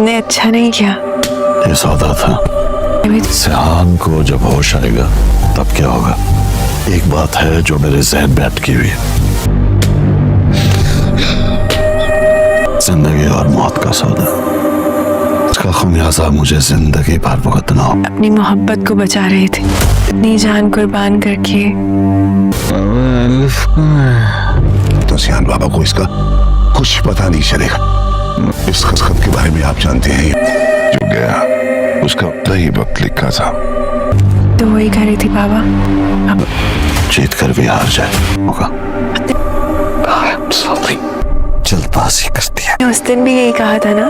आपने अच्छा नहीं किया। ये सौदा था। सिहान को जब होश आएगा तब क्या होगा? एक बात है जो मेरे जहन में अटकी हुई है, जिंदगी और मौत का सौदा। इसका खमियाजा मुझे जिंदगी भर भुगतना हो। अपनी मोहब्बत को बचा रहे थे, अपनी जान कुर्बान करके। तो सियान बाबा को इसका कुछ पता नहीं चलेगा। इस खत के बारे में आप जानते हैं, जो गया उसका वही वक्त लिखा था। तो वही कह रही थी बाबा, अब जीत कर भी हार जाए होगा। जल्दबाजी करती है। उस दिन भी यही कहा था ना।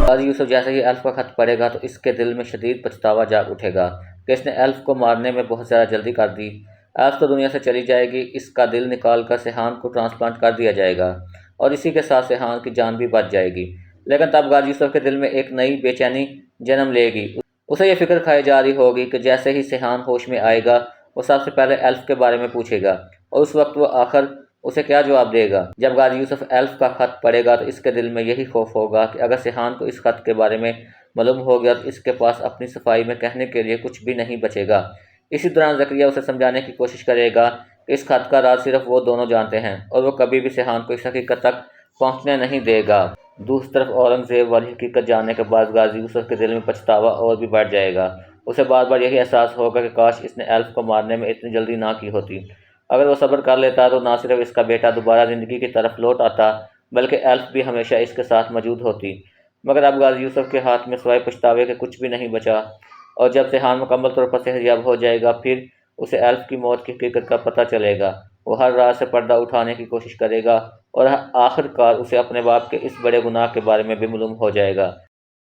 गाजी यूसुफ जैसे ही एल्फ का खत पढ़ेगा तो इसके दिल में शदीद पछतावा जाग उठेगा कि इसने एल्फ को मारने में बहुत ज़्यादा जल्दी कर दी। एल्फ तो दुनिया से चली जाएगी, इसका दिल निकाल कर सिहान को ट्रांसप्लांट कर दिया जाएगा और इसी के साथ सिहान की जान भी बच जाएगी। लेकिन तब गाजी यूसुफ के दिल में एक नई बेचैनी जन्म लेगी। उसे ये फिक्र खाई जा रही होगी कि जैसे ही सिहान होश में आएगा वो सबसे पहले एल्फ के बारे में पूछेगा और उस वक्त वो आखिर उसे क्या जवाब देगा। जब गाजी यूसुफ एल्फ का खत पढ़ेगा तो इसके दिल में यही खौफ होगा कि अगर सिहान को इस खत के बारे में मालूम हो गया तो इसके पास अपनी सफाई में कहने के लिए कुछ भी नहीं बचेगा। इसी दौरान ज़करिया उसे समझाने की कोशिश करेगा कि इस खत का राज सिर्फ वो दोनों जानते हैं और वो कभी भी सिहान को इस हकीकत तक पहुँचने नहीं देगा। दूसरी तरफ औरंगज़ेब वाली हकीकत जानने के बाद गाजी यूसुफ के दिल में पछतावा और भी बढ़ जाएगा। उसे बार बार यही एहसास होगा कि काश इसने एल्फ को मारने में इतनी जल्दी ना की होती। अगर वो सब्र कर लेता तो ना सिर्फ इसका बेटा दोबारा ज़िंदगी की तरफ लौट आता बल्कि एल्फ भी हमेशा इसके साथ मौजूद होती। मगर अब गाजी यूसुफ के हाथ में सिवाय पछतावे के कुछ भी नहीं बचा और जब सिहान मुकम्मल तौर पर सेहतयाब हो जाएगा फिर उसे एल्फ की मौत की हकीकत का पता चलेगा। वो हर रात से पर्दा उठाने की कोशिश करेगा और आखिरकार उसे अपने बाप के इस बड़े गुनाह के बारे में भी मालूम हो जाएगा।